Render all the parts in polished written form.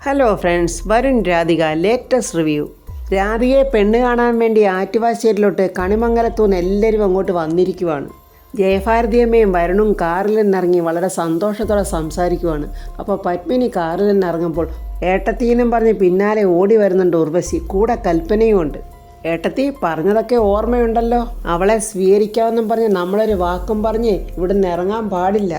Hello friends, Varun Radhika latest review. രാധികയെ പെണ്ണ് കാണാൻ വേണ്ടി ആറ്റുവാശ്ശേരിയിലോട്ട് കണിമംഗലത്തുനിന്ന് എല്ലാവരും അങ്ങോട്ട് വന്നിരിക്കുവാണ്. ജയഭാരതിയമ്മയും വരുണും കാറിൽ നിന്നിറങ്ങി വളരെ സന്തോഷത്തോടെ സംസാരിക്കുവാണ്. അപ്പോൾ പത്മിനി കാറിൽ നിന്നിറങ്ങുമ്പോൾ ഏട്ടത്തീനും പറഞ്ഞ് പിന്നാലെ ഓടി വരുന്നുണ്ട് ഉർവശി. കൂടെ കൽപ്പനയും ഉണ്ട്. ഏട്ടത്തി പറഞ്ഞതൊക്കെ ഓർമ്മയുണ്ടല്ലോ, അവളെ സ്വീകരിക്കാമെന്നും പറഞ്ഞ് നമ്മളൊരു വാക്കും പറഞ്ഞ് ഇവിടുന്ന് ഇറങ്ങാൻ പാടില്ല.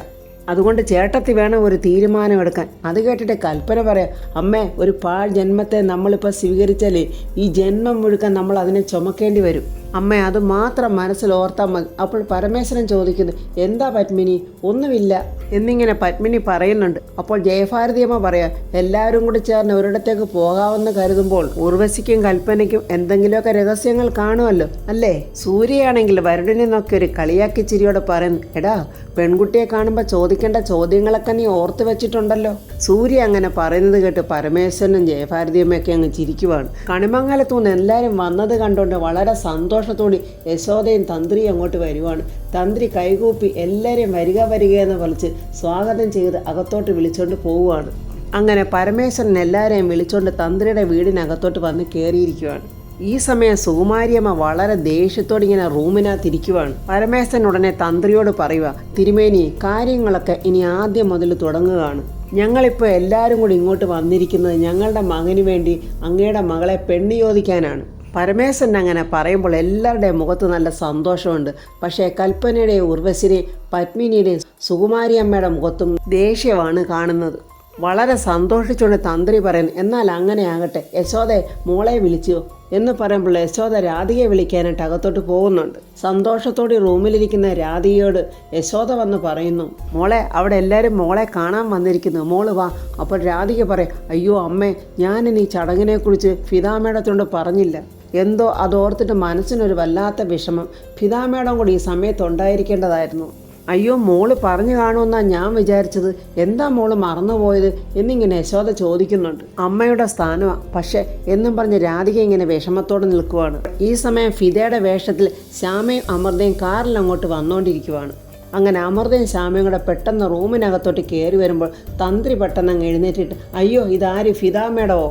അതുകൊണ്ട് ചേട്ടത്തി വേണം ഒരു തീരുമാനമെടുക്കാൻ. അത് കേട്ടിട്ട് കൽപ്പന പറയാം, അമ്മേ ഒരു പാഴ് ജന്മത്തെ നമ്മളിപ്പോൾ സ്വീകരിച്ചാലേ ഈ ജന്മം മുഴുക്കാൻ നമ്മൾ അതിനെ ചുമക്കേണ്ടി വരും. അമ്മ അത് മാത്രം മനസ്സിൽ ഓർത്താൽ മതി. അപ്പോൾ പരമേശ്വരൻ ചോദിക്കുന്നു, എന്താ പത്മിനി? ഒന്നുമില്ല എന്നിങ്ങനെ പത്മിനി പറയുന്നുണ്ട്. അപ്പോൾ ജയഭാരതിയമ്മ പറയാം, എല്ലാവരും കൂടി ചേർന്ന് ഒരിടത്തേക്ക് പോകാമെന്ന് കരുതുമ്പോൾ ഉർവശിക്കും കൽപ്പനയ്ക്കും എന്തെങ്കിലുമൊക്കെ രഹസ്യങ്ങൾ കാണുമല്ലോ അല്ലേ? സൂര്യയാണെങ്കിൽ വരുണിനെ നോക്കി ഒരു കളിയാക്കി ചിരിയോടെ പറയുന്നു, എടാ പെൺകുട്ടിയെ കാണുമ്പോൾ ചോദിക്കേണ്ട ചോദ്യങ്ങളൊക്കെ നീ ഓർത്ത് വെച്ചിട്ടുണ്ടല്ലോ. സൂര്യ അങ്ങനെ പറയുന്നത് കേട്ട് പരമേശ്വരനും ജയഭാരതിയമ്മയൊക്കെ അങ്ങ് ചിരിക്കുവാണ്. കണിമംഗലത്തുനിന്ന് എല്ലാവരും വന്നത് കണ്ടുകൊണ്ട് വളരെ സന്തോഷത്തോടെ യശോദയും തന്ത്രിയും അങ്ങോട്ട് വരുവാണ്. തന്ത്രി കൈകൂപ്പി എല്ലാവരെയും വരിക എന്ന് വിളിച്ച് സ്വാഗതം ചെയ്ത് അകത്തോട്ട് വിളിച്ചുകൊണ്ട് പോവുകയാണ്. അങ്ങനെ പരമേശ്വരൻ എല്ലാവരെയും വിളിച്ചുകൊണ്ട് തന്ത്രിയുടെ വീടിനകത്തോട്ട് വന്ന് കയറിയിരിക്കുകയാണ്. ഈ സമയം സുകുമാരിയമ്മ വളരെ ദേഷ്യത്തോടെ ഇങ്ങനെ റൂമിനകത്തിരിക്കുവാണ്. പരമേശ്വരൻ ഉടനെ തന്ത്രിയോട് പറയുക, തിരുമേനി കാര്യങ്ങളൊക്കെ ഇനി ആദ്യം മുതൽ തുടങ്ങുകയാണ്. ഞങ്ങളിപ്പോൾ എല്ലാവരും കൂടി ഇങ്ങോട്ട് വന്നിരിക്കുന്നത് ഞങ്ങളുടെ മകന് വേണ്ടി അങ്ങയുടെ മകളെ പെണ്ണ് ചോദിക്കാനാണ്. പരമേശ്വരൻ അങ്ങനെ പറയുമ്പോൾ എല്ലാവരുടെയും മുഖത്ത് നല്ല സന്തോഷമുണ്ട്. പക്ഷേ കൽപ്പനയുടെയും ഉർവശിയുടെയും പത്മിനിയുടെയും സുകുമാരിയമ്മയുടെ മുഖത്തും ദേഷ്യമാണ് കാണുന്നത്. വളരെ സന്തോഷിച്ചുകൊണ്ട് തന്ത്രി പറയുന്നു, എന്നാൽ അങ്ങനെ ആകട്ടെ, യശോദ മോളെ വിളിച്ചോ എന്ന് പറയുമ്പോൾ യശോദ രാധികയെ വിളിക്കാനായിട്ട് അകത്തോട്ട് പോകുന്നുണ്ട്. സന്തോഷത്തോടെ റൂമിലിരിക്കുന്ന രാധികയോട് യശോദ വന്ന് പറയുന്നു, മോളെ അവിടെ എല്ലാവരും മോളെ കാണാൻ വന്നിരിക്കുന്നു, മോള് വാ. അപ്പോൾ രാധിക പറയും, അയ്യോ അമ്മേ, ഞാനിനി ഈ ചടങ്ങിനെക്കുറിച്ച് ഫിദാമേടത്തോട് പറഞ്ഞില്ല. എന്തോ അതോർത്തിട്ട് മനസ്സിനൊരു വല്ലാത്ത വിഷമം. ഫിദാമേടം കൂടി ഈ സമയത്ത് ഉണ്ടായിരിക്കേണ്ടതായിരുന്നു. അയ്യോ മോള് പറഞ്ഞു കാണുമെന്നാണ് ഞാൻ വിചാരിച്ചത്, എന്താ മോള് മറന്നുപോയത് എന്നിങ്ങനെ യശോദ ചോദിക്കുന്നുണ്ട്. അമ്മയുടെ സ്ഥാനമാണ് പക്ഷേ എന്നും പറഞ്ഞ് രാധിക ഇങ്ങനെ വിഷമത്തോടെ നിൽക്കുവാണ്. ഈ സമയം ഫിദയുടെ വേഷത്തിൽ ശ്യാമയും അമൃതയും കാറിൽ അങ്ങോട്ട് വന്നുകൊണ്ടിരിക്കുവാണ്. അങ്ങനെ അമൃതയും ശ്യാമയും കൂടെ പെട്ടെന്ന് റൂമിനകത്തോട്ട് കയറി വരുമ്പോൾ തന്ത്രി പെട്ടെന്ന് അങ്ങ് എഴുന്നേറ്റിട്ട്, അയ്യോ ഇതാര്, ഫിദാമേടമോ?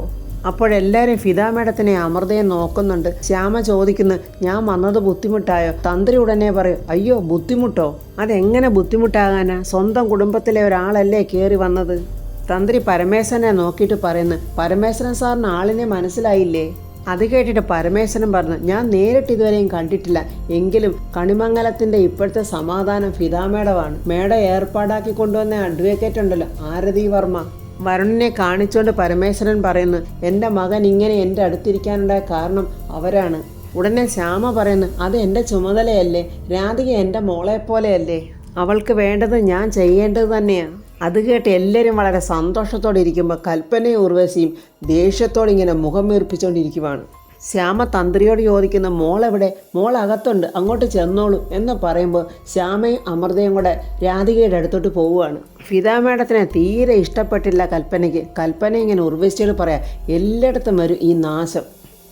അപ്പോഴെല്ലാവരും ഫിദാമേടത്തിനെ അമൃതയെ നോക്കുന്നുണ്ട്. ശ്യാമ ചോദിക്കുന്നു, ഞാൻ വന്നത് ബുദ്ധിമുട്ടായോ? തന്ത്രി ഉടനെ പറയും, അയ്യോ ബുദ്ധിമുട്ടോ? അതെങ്ങനെ ബുദ്ധിമുട്ടാകാനാ? സ്വന്തം കുടുംബത്തിലെ ഒരാളല്ലേ കയറി വന്നത്. തന്ത്രി പരമേശ്വരനെ നോക്കിയിട്ട് പറയുന്നു, പരമേശ്വരൻ സാറിന് ആളിനെ മനസ്സിലായില്ലേ? അത് കേട്ടിട്ട് പരമേശ്വരൻ പറഞ്ഞു, ഞാൻ നേരിട്ട് ഇതുവരെയും കണ്ടിട്ടില്ല, എങ്കിലും കണിമംഗലത്തിൻ്റെ ഇപ്പോഴത്തെ സമാധാനം ഫിദാമേടമാണ്. മേടം ഏർപ്പാടാക്കി കൊണ്ടുവന്ന അഡ്വക്കേറ്റ് ഉണ്ടല്ലോ, ആരതി വർമ്മ. വരുണിനെ കാണിച്ചുകൊണ്ട് പരമേശ്വരൻ പറയുന്നു, എൻ്റെ മകൻ ഇങ്ങനെ എൻ്റെ അടുത്തിരിക്കാനുണ്ടായ കാരണം അവരാണ്. ഉടനെ ശ്യാമ പറയുന്നു, അത് എൻ്റെ ചുമതലയല്ലേ, രാധിക എൻ്റെ മോളെപ്പോലെയല്ലേ, അവൾക്ക് വേണ്ടത് ഞാൻ ചെയ്യേണ്ടത് തന്നെയാണ്. അത് കേട്ട് എല്ലാവരും വളരെ സന്തോഷത്തോടെ ഇരിക്കുമ്പോൾ കൽപ്പനയും ഉർവശിയും ദേഷ്യത്തോടെ ഇങ്ങനെ മുഖം വീർപ്പിച്ചുകൊണ്ടിരിക്കുവാണ്. ശ്യാമ തന്ത്രിയോട് ചോദിക്കുന്ന, മോളെവിടെ? മോൾ അകത്തുണ്ട്, അങ്ങോട്ട് ചെന്നോളൂ എന്ന് പറയുമ്പോൾ ശ്യാമയും അമൃതയും കൂടെ രാധികയുടെ അടുത്തോട്ട് പോവുകയാണ്. ഫിദാമേടത്തിനെ തീരെ ഇഷ്ടപ്പെട്ടില്ല കൽപ്പനയ്ക്ക്. കൽപ്പന ഇങ്ങനെ ഉർവശിയോട് പറയാം, എല്ലായിടത്തും വരും ഈ നാശം,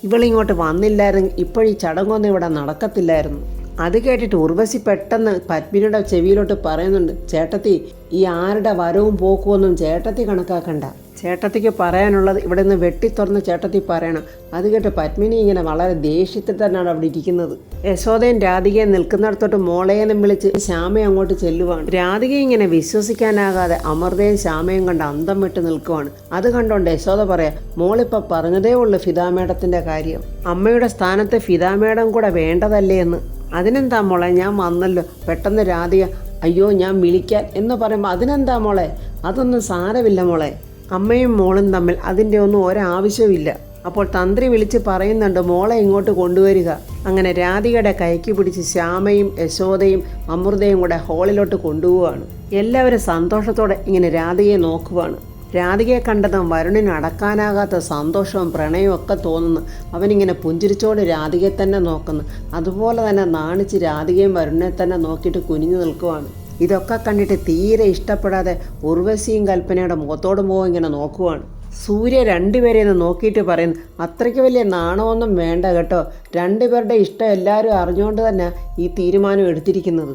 ഇവളിങ്ങോട്ട് വന്നില്ലായിരുന്നെങ്കിൽ ഇപ്പോഴീ ചടങ്ങൊന്നും ഇവിടെ നടക്കത്തില്ലായിരുന്നു. അത് കേട്ടിട്ട് ഉർവശി പെട്ടെന്ന് പത്മിനിയുടെ ചെവിയിലോട്ട് പറയുന്നുണ്ട്, ചേട്ടത്തി ഈ ആരുടെ വരവും പോക്കുമൊന്നും ചേട്ടത്തി കണക്കാക്കണ്ട. ചേട്ടത്തിക്ക് പറയാനുള്ളത് ഇവിടെ നിന്ന് വെട്ടിത്തുറന്ന് ചേട്ടത്തി പറയണം. അത് കേട്ട് പത്മിനി ഇങ്ങനെ വളരെ ദേഷ്യത്തിൽ തന്നെയാണ് അവിടെ ഇരിക്കുന്നത്. യശോദയും രാധികയും നിൽക്കുന്നിടത്തോട്ട് മോളേന്നും വിളിച്ച് ശ്യാമയും അങ്ങോട്ട് ചെല്ലുവാണ്. രാധിക ഇങ്ങനെ വിശ്വസിക്കാനാകാതെ അമൃതയും ശ്യാമയും കണ്ട് അന്തം വിട്ട് നിൽക്കുവാണ്. അത് കണ്ടോണ്ട് യശോദ പറയാം, മോളിപ്പോൾ പറഞ്ഞതേ ഉള്ളൂ ഫിദാമേടത്തിൻ്റെ കാര്യം, അമ്മയുടെ സ്ഥാനത്ത് ഫിദാമേടം കൂടെ വേണ്ടതല്ലേ എന്ന്. അതിനെന്താ മോളെ, ഞാൻ വന്നല്ലോ. പെട്ടെന്ന് രാധിക, അയ്യോ ഞാൻ വിളിക്കാൻ എന്ന് പറയുമ്പോൾ അതിനെന്താ മോളെ, അതൊന്നും സാരമില്ല മോളെ, അമ്മയും മോളും തമ്മിൽ അതിൻ്റെ ഒന്നും ഒരാവശ്യമില്ല. അപ്പോൾ തന്ത്രി വിളിച്ച് പറയുന്നുണ്ട്, മോളെ ഇങ്ങോട്ട് കൊണ്ടുവരിക. അങ്ങനെ രാധികയുടെ കൈക്ക് പിടിച്ച് ശ്യാമയും യശോദയും അമൃതയും കൂടെ ഹാളിലോട്ട് കൊണ്ടുപോവുകയാണ്. എല്ലാവരും സന്തോഷത്തോടെ ഇങ്ങനെ രാധികയെ നോക്കുവാണ്. രാധികയെ കണ്ടതും വരുണിന് അടക്കാനാകാത്ത സന്തോഷവും പ്രണയവും ഒക്കെ തോന്നുന്നു. അവനിങ്ങനെ പുഞ്ചിരിച്ചോട് രാധികയെ തന്നെ നോക്കുന്നു. അതുപോലെ തന്നെ നാണിച്ച് രാധികയും വരുണിനെ തന്നെ നോക്കിയിട്ട് കുനിഞ്ഞു നിൽക്കുവാണ്. ഇതൊക്കെ കണ്ടിട്ട് തീരെ ഇഷ്ടപ്പെടാതെ ഉർവശിയും കൽപ്പനയുടെ മുഖത്തോട് മുഖം ഇങ്ങനെ നോക്കുവാണ്. സൂര്യ രണ്ടുപേരെയൊന്ന് നോക്കിയിട്ട് പറയുന്നു, അത്രയ്ക്ക് വലിയ നാണമൊന്നും വേണ്ട കേട്ടോ, രണ്ടുപേരുടെ ഇഷ്ടം എല്ലാവരും അറിഞ്ഞുകൊണ്ട് തന്നെ ഈ തീരുമാനം എടുത്തിരിക്കുന്നത്.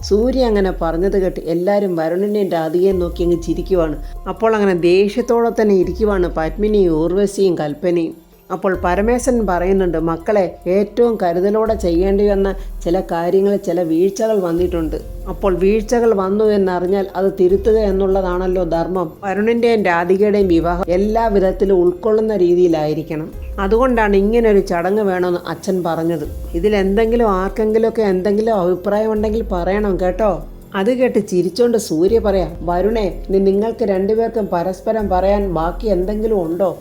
സൂര്യ അങ്ങനെ പറഞ്ഞത് കേട്ട് എല്ലാവരും വരുണിനെയും രാധികയും നോക്കി അങ്ങ് ചിരിക്കുവാണ്. അപ്പോൾ അങ്ങനെ ദേഷ്യത്തോടെ തന്നെ ഇരിക്കുവാണ് പത്മിനിയും ഊർവശിയും കൽപ്പനയും. അപ്പോൾ പരമേശ്വരൻ പറയുന്നുണ്ട്, മക്കളെ ഏറ്റവും കരുതലോടെ ചെയ്യേണ്ടി വന്ന ചില കാര്യങ്ങൾ, ചില വീഴ്ചകൾ വന്നിട്ടുണ്ട്. അപ്പോൾ വീഴ്ചകൾ വന്നു എന്നറിഞ്ഞാൽ അത് തിരുത്തുക എന്നുള്ളതാണല്ലോ ധർമ്മം. വരുണിൻ്റെയും രാധികയുടെയും വിവാഹം എല്ലാ വിധത്തിലും ഉൾക്കൊള്ളുന്ന രീതിയിലായിരിക്കണം. അതുകൊണ്ടാണ് ഇങ്ങനൊരു ചടങ്ങ് വേണമെന്ന് അച്ഛൻ പറഞ്ഞത്. ഇതിലെന്തെങ്കിലും ആർക്കെങ്കിലുമൊക്കെ എന്തെങ്കിലും അഭിപ്രായം ഉണ്ടെങ്കിൽ പറയണം കേട്ടോ. അത് കേട്ട് ചിരിച്ചോണ്ട് സൂര്യ പറയാം, വരുണേ, നിങ്ങൾക്ക് രണ്ടുപേർക്കും പരസ്പരം പറയാൻ ബാക്കി എന്തെങ്കിലും ഉണ്ടോ?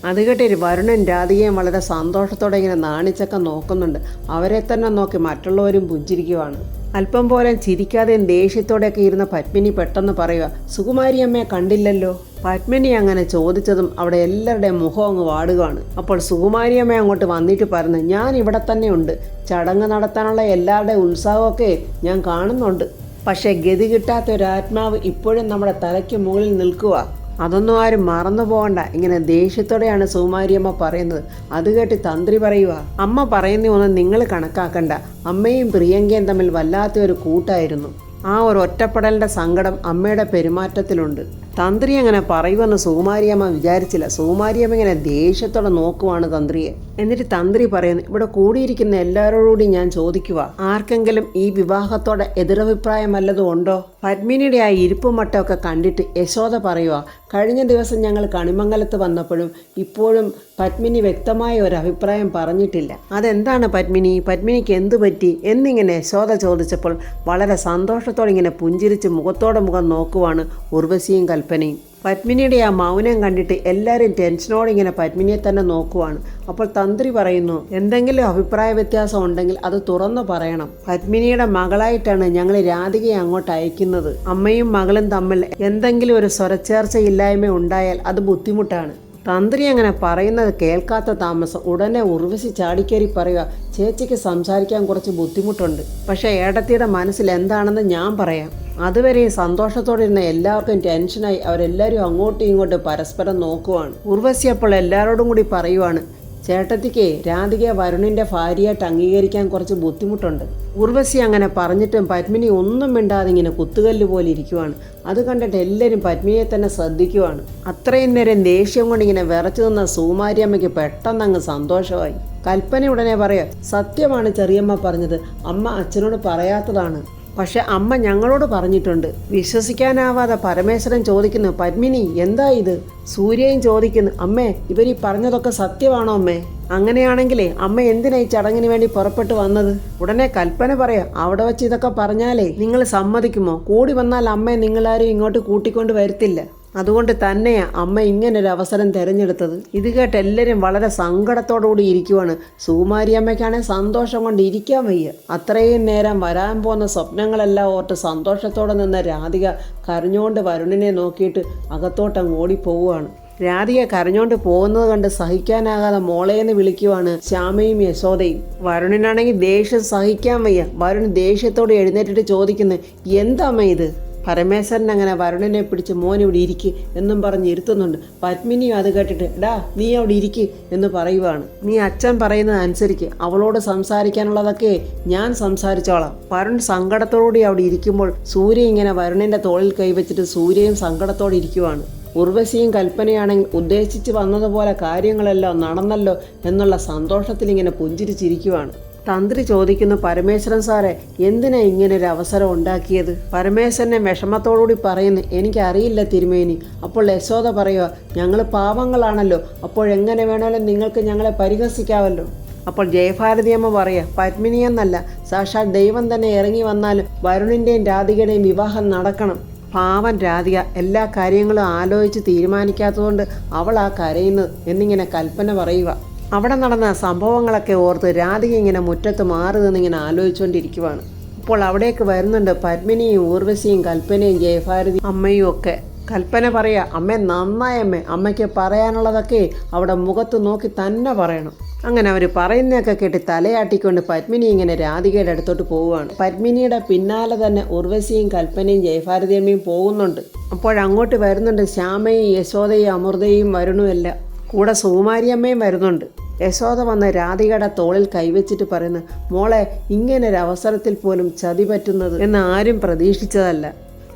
അത് കേട്ട് വരുണൻ രാധികയും വളരെ സന്തോഷത്തോടെ ഇങ്ങനെ നാണിച്ചൊക്കെ നോക്കുന്നുണ്ട്. അവരെ തന്നെ നോക്കി മറ്റുള്ളവരും പുഞ്ചിരിക്കുവാണ്. അല്പം പോലെ ചിരിക്കാതെയും ദേഷ്യത്തോടെയൊക്കെ ഇരുന്ന പത്മിനി പെട്ടെന്ന് പറയുക, സുകുമാരി അമ്മയെ കണ്ടില്ലല്ലോ. പത്മിനി അങ്ങനെ ചോദിച്ചതും അവിടെ എല്ലാവരുടെയും മുഖം അങ്ങ് വാടുകയാണ്. അപ്പോൾ സുകുമാരി അമ്മ അങ്ങോട്ട് വന്നിട്ട് പറഞ്ഞു, ഞാൻ ഇവിടെ തന്നെ ഉണ്ട്. ചടങ്ങ് നടത്താനുള്ള എല്ലാവരുടെയും ഉത്സാഹമൊക്കെ ഞാൻ കാണുന്നുണ്ട്. പക്ഷേ ഗതി കിട്ടാത്ത ഒരു ആത്മാവ് ഇപ്പോഴും നമ്മുടെ തലയ്ക്ക് മുകളിൽ നിൽക്കുക. അതൊന്നും ആരും മറന്നു പോകണ്ട. ഇങ്ങനെ ദേഷ്യത്തോടെയാണ് സുകുമാരിയമ്മ പറയുന്നത്. അത് കേട്ട് തന്ത്രി പറയുക, അമ്മ പറയുന്ന ഒന്നും നിങ്ങൾ കണക്കാക്കണ്ട. അമ്മയും പ്രിയങ്കയും തമ്മിൽ വല്ലാത്തൊരു കൂട്ടായിരുന്നു. ആ ഒരു ഒറ്റപ്പെടലിൻ്റെ സങ്കടം അമ്മയുടെ പെരുമാറ്റത്തിലുണ്ട്. തന്ത്രി അങ്ങനെ പറയുമെന്ന് സുകുമാരിയമ്മ വിചാരിച്ചില്ല. സുകുമാരിയമ്മ ഇങ്ങനെ ദേഷ്യത്തോടെ നോക്കുവാണ് തന്ത്രിയെ. എന്നിട്ട് തന്ത്രി പറയുന്നു, ഇവിടെ കൂടിയിരിക്കുന്ന എല്ലാവരോടും ഞാൻ ചോദിക്കുക, ആർക്കെങ്കിലും ഈ വിവാഹത്തോടെ എതിരഭിപ്രായം വല്ലതും ഉണ്ടോ? പത്മിനിയുടെ ആ ഇരിപ്പും മട്ടമൊക്കെ കണ്ടിട്ട് യശോദ പറയുക, കഴിഞ്ഞ ദിവസം ഞങ്ങൾ കണിമംഗലത്ത് വന്നപ്പോഴും ഇപ്പോഴും പത്മിനി വ്യക്തമായ ഒരു അഭിപ്രായം പറഞ്ഞിട്ടില്ല. അതെന്താണ് പത്മിനി, പത്മിനിക്ക് എന്തു പറ്റി എന്നിങ്ങനെ യശോദ ചോദിച്ചപ്പോൾ വളരെ സന്തോഷത്തോടെ ഇങ്ങനെ പുഞ്ചിരിച്ച് മുഖത്തോടെ മുഖം നോക്കുവാണ് ഉർവശിയും കൽപ്പനയും. പത്മിനിയുടെ ആ മൗനം കണ്ടിട്ട് എല്ലാവരും ടെൻഷനോടെ ഇങ്ങനെ പത്മിനിയെ തന്നെ നോക്കുവാണ്. അപ്പോൾ തന്ത്രി പറയുന്നു, എന്തെങ്കിലും അഭിപ്രായ വ്യത്യാസം ഉണ്ടെങ്കിൽ അത് തുറന്നു പറയണം. പത്മിനിയുടെ മകളായിട്ടാണ് ഞങ്ങൾ രാധികയെ അങ്ങോട്ട് അയക്കുന്നത്. അമ്മയും മകളും തമ്മിൽ എന്തെങ്കിലും ഒരു സ്വരച്ചേർച്ചയില്ലായ്മ ഉണ്ടായാൽ അത് ബുദ്ധിമുട്ടാണ്. തന്ത്രി അങ്ങനെ പറയുന്നത് കേൾക്കാത്ത താമസം ഉടനെ ഉർവശി ചാടിക്കേറി പറയുക, ചേച്ചിക്ക് സംസാരിക്കാൻ കുറച്ച് ബുദ്ധിമുട്ടുണ്ട്. പക്ഷേ ഏടത്തിയുടെ മനസ്സിൽ എന്താണെന്ന് ഞാൻ പറയാം. അതുവരെ സന്തോഷത്തോടെ ഇരുന്ന എല്ലാവർക്കും ടെൻഷനായി. അവരെല്ലാവരും അങ്ങോട്ടും ഇങ്ങോട്ടും പരസ്പരം നോക്കുവാണ്. ഉർവശി അപ്പോൾ എല്ലാവരോടും കൂടി പറയുവാണ്, ചേട്ടത്തിക്ക് രാധികയെ വരുണിൻ്റെ ഭാര്യയായിട്ട് അംഗീകരിക്കാൻ കുറച്ച് ബുദ്ധിമുട്ടുണ്ട്. ഉർവശി അങ്ങനെ പറഞ്ഞിട്ടും പത്മിനി ഒന്നും മിണ്ടാതെ ഇങ്ങനെ കുത്തുകല്ല് പോലെ ഇരിക്കുവാണ്. അത് കണ്ടിട്ട് എല്ലാവരും പത്മിനിയെ തന്നെ ശ്രദ്ധിക്കുവാണ്. അത്രയും നേരം ദേഷ്യം കൊണ്ട് ഇങ്ങനെ വിറച്ചു നിന്ന സുകുമാരിയമ്മയ്ക്ക് പെട്ടെന്ന് അങ്ങ് സന്തോഷമായി. കൽപ്പന ഉടനെ പറയാം, സത്യമാണ് ചെറിയമ്മ പറഞ്ഞത്. അമ്മ അച്ഛനോട് പറയാത്തതാണ്. പക്ഷെ അമ്മ ഞങ്ങളോട് പറഞ്ഞിട്ടുണ്ട്. വിശ്വസിക്കാനാവാതെ പരമേശ്വരൻ ചോദിക്കുന്നു, പത്മിനി എന്താ ഇത്? സൂര്യയും ചോദിക്കുന്നു, അമ്മേ ഇവരീ പറഞ്ഞതൊക്കെ സത്യമാണോ അമ്മേ? അങ്ങനെയാണെങ്കിലേ അമ്മ എന്തിനാ ഈ ചടങ്ങിന് വേണ്ടി പുറപ്പെട്ടു വന്നത്? ഉടനെ കൽപ്പന പറയാം, അവിടെ വെച്ച് ഇതൊക്കെ പറഞ്ഞാലേ നിങ്ങൾ സമ്മതിക്കുമോ? കൂടി വന്നാൽ അമ്മയെ നിങ്ങളാരും ഇങ്ങോട്ട് കൂട്ടിക്കൊണ്ട് വരത്തില്ല. അതുകൊണ്ട് തന്നെയാ അമ്മ ഇങ്ങനൊരു അവസരം തിരഞ്ഞെടുത്തത്. ഇത് കേട്ട് എല്ലാവരും വളരെ സങ്കടത്തോടുകൂടി ഇരിക്കുവാണ്. സുകുമാരിയമ്മയ്ക്കാണെങ്കിൽ സന്തോഷം കൊണ്ട് ഇരിക്കാൻ വയ്യ. അത്രയും നേരം വരാൻ പോകുന്ന സ്വപ്നങ്ങളെല്ലാം ഓർത്ത് സന്തോഷത്തോടെ നിന്ന രാധിക കരഞ്ഞുകൊണ്ട് വരുണിനെ നോക്കിയിട്ട് അകത്തോട്ടങ്ങ് ഓടിപ്പോവുകയാണ്. രാധിക കരഞ്ഞോണ്ട് പോകുന്നത് കണ്ട് സഹിക്കാനാകാതെ മോളേന്ന് വിളിക്കുവാണ് ശ്യാമയും യശോദയും. വരുണിനാണെങ്കിൽ ദേഷ്യം സഹിക്കാൻ വയ്യ. വരുൺ ദേഷ്യത്തോടെ എഴുന്നേറ്റിട്ട് ചോദിക്കുന്നു, എന്താമ്മ ഇത്? പരമേശ്വരൻ അങ്ങനെ വരുണിനെ പിടിച്ച് മോൻ ഇവിടെ ഇരിക്ക് എന്നും പറഞ്ഞ് ഇരുത്തുന്നുണ്ട്. പത്മിനിയും അത് കേട്ടിട്ട്, എടാ നീ അവിടെ ഇരിക്ക് എന്ന് പറയുവാണ്. നീ അച്ഛൻ പറയുന്നത് അനുസരിക്ക്, അവളോട് സംസാരിക്കാനുള്ളതൊക്കെ ഞാൻ സംസാരിച്ചോളാം. വരുൺ സങ്കടത്തോടുകൂടി അവിടെ ഇരിക്കുമ്പോൾ സൂര്യ ഇങ്ങനെ വരുണിൻ്റെ തോളിൽ കൈവച്ചിട്ട് സൂര്യയും സങ്കടത്തോടെ ഇരിക്കുവാണ്. ഉർവശിയും കൽപ്പനയാണെങ്കിൽ ഉദ്ദേശിച്ച് വന്നതുപോലെ കാര്യങ്ങളെല്ലാം നടന്നല്ലോ എന്നുള്ള സന്തോഷത്തിൽ ഇങ്ങനെ പുഞ്ചിരിച്ചിരിക്കുവാണ്. തന്ത്രി ചോദിക്കുന്നു, പരമേശ്വരൻ സാറേ എന്തിനാ ഇങ്ങനൊരു അവസരം ഉണ്ടാക്കിയത്? പരമേശ്വരനെ വിഷമത്തോടുകൂടി പറയുന്നു, എനിക്കറിയില്ല തിരുമേനി. അപ്പോൾ യശോദ പറയുക, ഞങ്ങൾ പാവങ്ങളാണല്ലോ, അപ്പോഴെങ്ങനെ വേണമല്ലോ നിങ്ങൾക്ക് ഞങ്ങളെ പരിഹസിക്കാമല്ലോ. അപ്പോൾ ജയഭാരതിയമ്മ പറയുക, പത്മിനിയെന്നല്ല സാക്ഷാൽ ദൈവം തന്നെ ഇറങ്ങി വന്നാലും വരുണിൻ്റെയും രാധികയുടെയും വിവാഹം നടക്കണം. പാവൻ രാധിക എല്ലാ കാര്യങ്ങളും ആലോചിച്ച് തീരുമാനിക്കാത്തതുകൊണ്ട് അവൾ ആ കരയുന്നത് എന്നിങ്ങനെ കൽപ്പന പറയുക. അവിടെ നടന്ന സംഭവങ്ങളൊക്കെ ഓർത്ത് രാധിക ഇങ്ങനെ മുറ്റത്ത് മാറി നിന്നിങ്ങനെ ആലോചിച്ചുകൊണ്ടിരിക്കുവാണ്. അപ്പോൾ അവിടേക്ക് വരുന്നുണ്ട് പത്മിനിയും ഊർവശിയും കൽപ്പനയും ജയഭാരതി അമ്മയും ഒക്കെ. കൽപ്പന പറയുക, അമ്മ നന്നായമ്മേ, അമ്മയ്ക്ക് പറയാനുള്ളതൊക്കെ അവിടെ മുഖത്ത് നോക്കി തന്നെ പറയണം. അങ്ങനെ അവർ പറയുന്നതൊക്കെ കേട്ട് തലയാട്ടിക്കൊണ്ട് പത്മിനി ഇങ്ങനെ രാധികയുടെ അടുത്തോട്ട് പോവുകയാണ്. പത്മിനിയുടെ പിന്നാലെ തന്നെ ഉർവശിയും കൽപ്പനയും ജയഭാരതിയമ്മയും പോകുന്നുണ്ട്. അപ്പോഴങ്ങോട്ട് വരുന്നുണ്ട് ശ്യാമയും യശോദയും അമൃതയും വരുണുമെല്ലാം. കൂടെ സുകുമാരിയമ്മയും വരുന്നുണ്ട്. യശോദ വന്ന് രാധികയുടെ തോളിൽ കൈവച്ചിട്ട് പറയുന്നു, മോളെ, ഇങ്ങനൊരവസരത്തിൽ പോലും ചതി പറ്റുന്നത് എന്ന് ആരും പ്രതീക്ഷിച്ചതല്ല.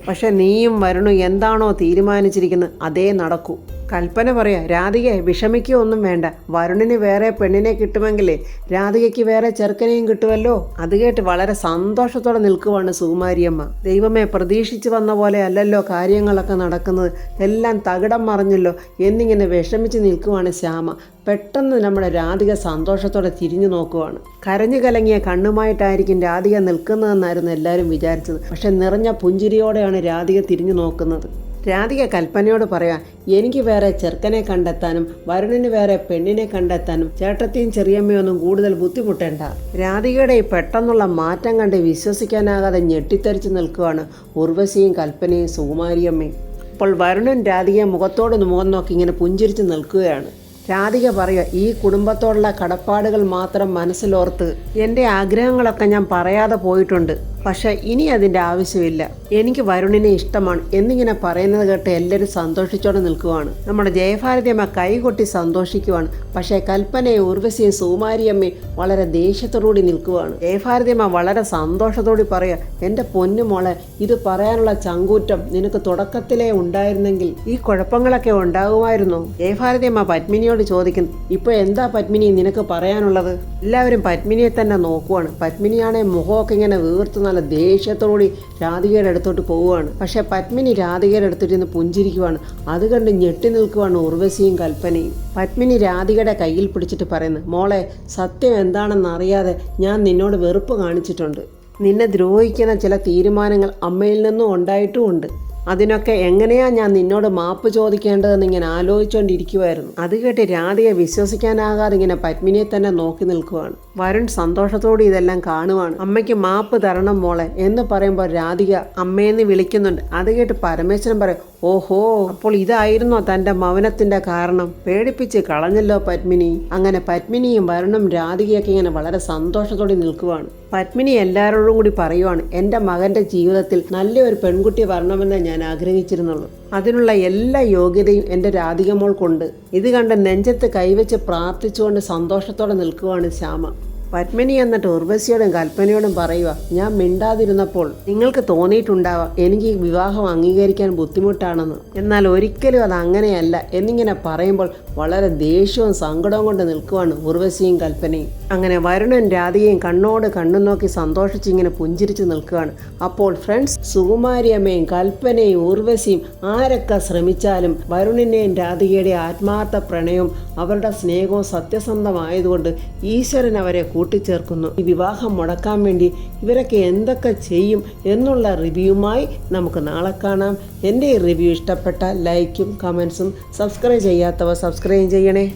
പക്ഷെ നീയും വരുണും എന്താണോ തീരുമാനിച്ചിരിക്കുന്നത് അതേ നടക്കൂ. കൽപ്പന പറയാ, രാധികയെ വിഷമിക്കുകയൊന്നും വേണ്ട. വരുണിന് വേറെ പെണ്ണിനെ കിട്ടുമെങ്കിലേ രാധികയ്ക്ക് വേറെ ചെറുക്കനെയും കിട്ടുമല്ലോ. അത് കേട്ട് വളരെ സന്തോഷത്തോടെ നിൽക്കുവാണ് സുകുമാരിയമ്മ. ദൈവമേ, പ്രതീക്ഷിച്ചു വന്ന പോലെ അല്ലല്ലോ കാര്യങ്ങളൊക്കെ നടക്കുന്നത്, എല്ലാം തകിടം മറിഞ്ഞല്ലോ എന്നിങ്ങനെ വിഷമിച്ച് നിൽക്കുവാണ് ശ്യാമ. പെട്ടെന്ന് നമ്മുടെ രാധിക സന്തോഷത്തോടെ തിരിഞ്ഞു നോക്കുവാണ്. കരഞ്ഞു കലങ്ങിയ കണ്ണുമായിട്ടായിരിക്കും രാധിക നിൽക്കുന്നതെന്നായിരുന്നു എല്ലാവരും വിചാരിച്ചത്. പക്ഷെ നിറഞ്ഞ പുഞ്ചിരിയോടെയാണ് രാധിക തിരിഞ്ഞു നോക്കുന്നത്. രാധിക കൽപ്പനയോട് പറയാം, എനിക്ക് വേറെ ചെറുക്കനെ കണ്ടെത്താനും വരുണിന് വേറെ പെണ്ണിനെ കണ്ടെത്താനും ചേട്ടത്തിയും ചെറിയമ്മയൊന്നും കൂടുതൽ ബുദ്ധിമുട്ടേണ്ട. രാധികയുടെ ഈ പെട്ടെന്നുള്ള മാറ്റം കണ്ട് വിശ്വസിക്കാനാകാതെ ഞെട്ടിത്തെറിച്ച് നിൽക്കുകയാണ് ഉർവശിയും കൽപ്പനയും സുകുമാരിയമ്മയും. അപ്പോൾ വരുണൻ രാധികയെ മുഖത്തോട് മുഖം നോക്കി ഇങ്ങനെ പുഞ്ചിരിച്ച് നിൽക്കുകയാണ്. രാധിക പറയുക, ഈ കുടുംബത്തോടുള്ള കടപ്പാടുകൾ മാത്രം മനസ്സിലോർത്ത് എൻ്റെ ആഗ്രഹങ്ങളൊക്കെ ഞാൻ പറയാതെ പോയിട്ടുണ്ട്. പക്ഷെ ഇനി അതിൻ്റെ ആവശ്യമില്ല. എനിക്ക് വരുണിനെ ഇഷ്ടമാണ് എന്നിങ്ങനെ പറയുന്നത് കേട്ട് എല്ലാവരും സന്തോഷിച്ചോടെ നിൽക്കുവാണ്. നമ്മുടെ ജയഭാരതിയമ്മ കൈകൊട്ടി സന്തോഷിക്കുവാണ്. പക്ഷേ കൽപ്പനയും ഉർവശിയും സുകുമാരിയമ്മയും വളരെ ദേഷ്യത്തോടുകൂടി നിൽക്കുവാണ്. ജയഭാരതിയമ്മ വളരെ സന്തോഷത്തോടെ പറയുക, എൻ്റെ പൊന്നു മോളെ, ഇത് പറയാനുള്ള ചങ്കൂറ്റം നിനക്ക് തുടക്കത്തിലേ ഉണ്ടായിരുന്നെങ്കിൽ ഈ കുഴപ്പങ്ങളൊക്കെ ഉണ്ടാകുമായിരുന്നു. ജയഭാരതിയമ്മ പത്മിനിയോട് ചോദിക്കുന്നു, ഇപ്പോൾ എന്താ പത്മിനി നിനക്ക് പറയാനുള്ളത്? എല്ലാവരും പത്മിനിയെ തന്നെ നോക്കുവാണ്. പത്മിനിയാണെ മുഖമൊക്കെ ഇങ്ങനെ വീർത്ത് നല്ല ദേഷ്യത്തോടുകൂടി രാധികയുടെ അടുത്തോട്ട് പോവുകയാണ്. പക്ഷെ പത്മിനി രാധികയുടെ അടുത്തിട്ട് നിന്ന് പുഞ്ചിരിക്കുവാണ്. അത് കണ്ട് ഞെട്ടി നിൽക്കുവാണ് ഉർവശിയും കൽപ്പനയും. പത്മിനി രാധികയുടെ കയ്യിൽ പിടിച്ചിട്ട് പറയുന്നു, മോളെ, സത്യം എന്താണെന്ന് അറിയാതെ ഞാൻ നിന്നോട് വെറുപ്പ് കാണിച്ചിട്ടുണ്ട്. നിന്നെ ദ്രോഹിക്കുന്ന ചില തീരുമാനങ്ങൾ അമ്മയിൽ നിന്നും ഉണ്ടായിട്ടുമുണ്ട്. അതിനൊക്കെ എങ്ങനെയാ ഞാൻ നിന്നോട് മാപ്പ് ചോദിക്കേണ്ടതെന്ന് ഇങ്ങനെ ആലോചിച്ചുകൊണ്ടിരിക്കുമായിരുന്നു. അത് കേട്ട് രാധിക വിശ്വസിക്കാനാകാതെ ഇങ്ങനെ പത്മിനിയെ തന്നെ നോക്കി നിൽക്കുവാണ്. വരുൺ സന്തോഷത്തോടെ ഇതെല്ലാം കാണുവാണ്. അമ്മയ്ക്ക് മാപ്പ് തരണം മോളെ എന്ന് പറയുമ്പോൾ രാധിക അമ്മയെന്ന് വിളിക്കുന്നുണ്ട്. അത് കേട്ട് പരമേശ്വരൻ പറയും, ഓഹോ, അപ്പോൾ ഇതായിരുന്നോ തൻ്റെ മൗനത്തിൻ്റെ കാരണം? പേടിപ്പിച്ച് കളഞ്ഞല്ലോ പത്മിനി. അങ്ങനെ പത്മിനിയും വരുണും രാധികയൊക്കെ ഇങ്ങനെ വളരെ സന്തോഷത്തോടെ നിൽക്കുവാണ്. പത്മിനി എല്ലാവരോടും കൂടി പറയുവാണ്, എൻ്റെ മകൻ്റെ ജീവിതത്തിൽ നല്ലൊരു പെൺകുട്ടി വരണമെന്ന് ഞാൻ ആഗ്രഹിച്ചിരുന്നുള്ളൂ. അതിനുള്ള എല്ലാ യോഗ്യതയും എൻ്റെ രാധിക മോൾക്കുണ്ട്. ഇത് കണ്ട് നെഞ്ചത്ത് കൈവച്ച് പ്രാർത്ഥിച്ചുകൊണ്ട് സന്തോഷത്തോടെ നിൽക്കുവാണ് ശ്യാമ. പത്മിനി എന്നിട്ട് ഉർവശിയോടും കൽപ്പനയോടും പറയുക, ഞാൻ മിണ്ടാതിരുന്നപ്പോൾ നിങ്ങൾക്ക് തോന്നിയിട്ടുണ്ടാവാം എനിക്ക് ഈ വിവാഹം അംഗീകരിക്കാൻ ബുദ്ധിമുട്ടാണെന്ന്. എന്നാൽ ഒരിക്കലും അത് അങ്ങനെയല്ല എന്നിങ്ങനെ പറയുമ്പോൾ വളരെ ദേഷ്യവും സങ്കടവും കൊണ്ട് നിൽക്കുവാണ് ഉർവശിയും കൽപ്പനയും. അങ്ങനെ വരുണും രാധികയും കണ്ണോട് കണ്ണു നോക്കി സന്തോഷിച്ചിങ്ങനെ പുഞ്ചിരിച്ച് നിൽക്കുകയാണ്. അപ്പോൾ ഫ്രണ്ട്സ്, സുകുമാരിയമ്മയും കൽപ്പനയും ഉർവശിയും ആരൊക്കെ ശ്രമിച്ചാലും വരുണിൻ്റെയും രാധികയുടെയും ആത്മാർത്ഥ പ്രണയവും അവരുടെ സ്നേഹവും സത്യസന്ധമായതുകൊണ്ട് ഈശ്വരൻ അവരെ കൂട്ടിച്ചേർക്കുന്നു. ഈ വിവാഹം മുടക്കാൻ വേണ്ടി ഇവരൊക്കെ എന്തൊക്കെ ചെയ്യും എന്നുള്ള റിവ്യൂമായി നമുക്ക് നാളെ കാണാം. എൻ്റെ ഈ റിവ്യൂ ഇഷ്ടപ്പെട്ട ലൈക്കും കമൻസും സബ്സ്ക്രൈബ് ചെയ്യാത്തവർ സബ്സ്ക്രൈബ് ചെയ്യണേ.